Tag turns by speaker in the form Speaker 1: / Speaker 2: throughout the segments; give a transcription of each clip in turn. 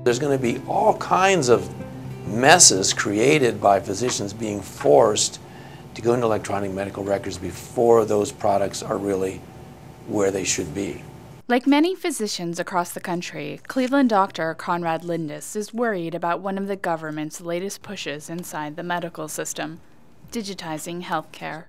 Speaker 1: There's going to be all kinds of messes created by physicians being forced to go into electronic medical records before those products are really where they should be.
Speaker 2: Like many physicians across the country, Cleveland doctor Conrad Lindus is worried about one of the government's latest pushes inside the medical system, digitizing healthcare.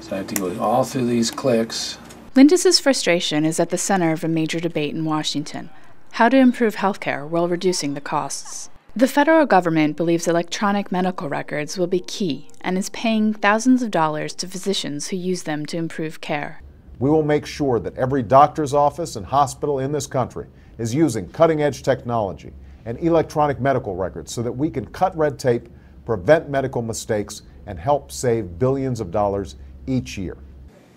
Speaker 1: So I have to go all through these clicks.
Speaker 2: Lindus's frustration is at the center of a major debate in Washington: how to improve healthcare while reducing the costs. The federal government believes electronic medical records will be key and is paying thousands of dollars to physicians who use them to improve care.
Speaker 3: We will make sure that every doctor's office and hospital in this country is using cutting-edge technology and electronic medical records so that we can cut red tape, prevent medical mistakes, and help save billions of dollars each year.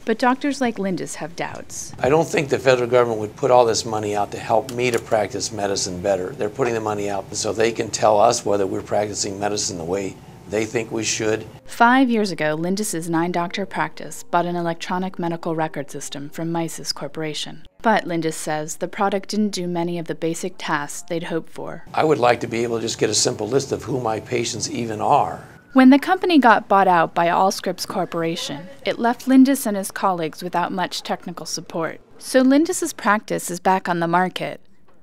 Speaker 2: But doctors like Lindus have doubts.
Speaker 1: I don't think the federal government would put all this money out to help me to practice medicine better. They're putting the money out so they can tell us whether we're practicing medicine the way they think we should.
Speaker 2: 5 years ago, Lindus's 9-doctor practice bought an electronic medical record system from Misys Corporation. But Lindus says the product didn't do many of the basic tasks they'd hoped for.
Speaker 1: I would like to be able to just get a simple list of who my patients even are.
Speaker 2: When the company got bought out by Allscripts Corporation, it left Lindus and his colleagues without much technical support. So Lindus's practice is back on the market.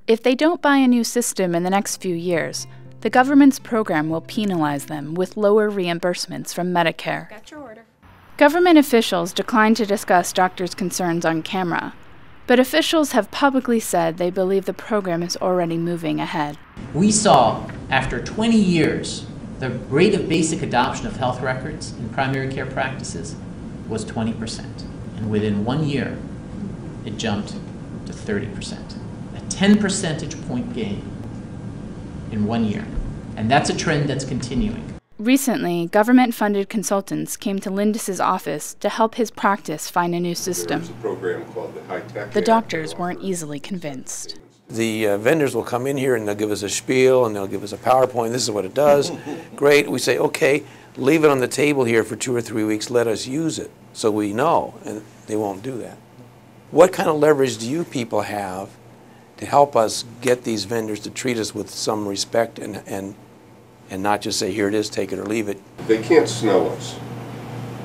Speaker 2: If they don't buy a new system in the next few years, the government's program will penalize them with lower reimbursements from Medicare.
Speaker 4: Got your order.
Speaker 2: Government officials declined to discuss doctors' concerns on camera, but officials have publicly said they believe the program is already moving ahead.
Speaker 5: We saw, after 20 years, the rate of basic adoption of health records in primary care practices was 20%. And within 1 year, it jumped to 30%. A 10 percentage point gain in 1 year. And that's a trend that's continuing.
Speaker 2: Recently, government-funded consultants came to Lindus's office to help his practice find a new system.
Speaker 6: There's a program called the High-Tech.
Speaker 2: The doctors weren't easily convinced.
Speaker 1: The vendors will come in here and they'll give us a spiel and they'll give us a PowerPoint. This is what it does. Great. We say, okay, leave it on the table here for 2 or 3 weeks. Let us use it so we know. And they won't do that. What kind of leverage do you people have to help us get these vendors to treat us with some respect and not just say, here it is, take it or leave it?
Speaker 6: They can't smell us.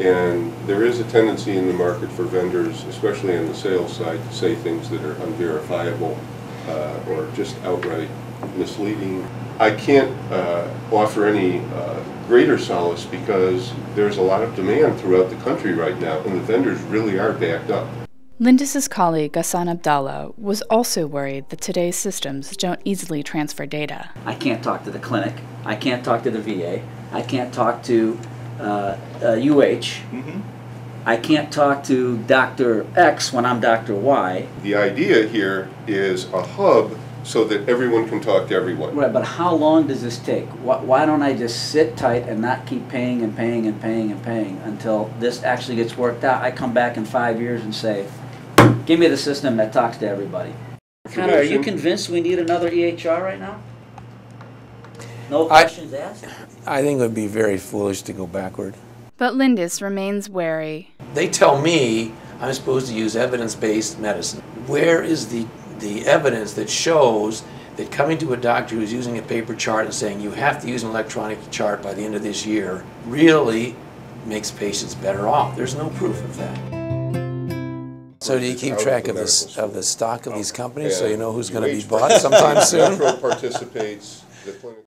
Speaker 6: And there is a tendency in the market for vendors, especially on the sales side, to say things that are unverifiable or just outright misleading. I can't offer any greater solace because there's a lot of demand throughout the country right now, and the vendors really are backed up.
Speaker 2: Lindus's colleague, Ghassan Abdallah, was also worried that today's systems don't easily transfer data.
Speaker 7: I can't talk to the clinic. I can't talk to the VA. I can't talk to UH. I can't talk to Dr. X when I'm Dr. Y.
Speaker 6: The idea here is a hub so that everyone can talk to everyone.
Speaker 7: Right, but how long does this take? Why don't I just sit tight and not keep paying and paying and paying and paying until this actually gets worked out? I come back in 5 years and say, give me the system that talks to everybody. Connor, are you convinced we need another EHR right now? No questions asked?
Speaker 1: I think it would be very foolish to go backward.
Speaker 2: But Lindus remains wary.
Speaker 1: They tell me I'm supposed to use evidence-based medicine. Where is the evidence that shows that coming to a doctor who's using a paper chart and saying you have to use an electronic chart by the end of this year really makes patients better off? There's no proof of that. So do you keep track of the stock of these companies so you know who's going to be bought sometime soon?
Speaker 6: Metro participates. The clinic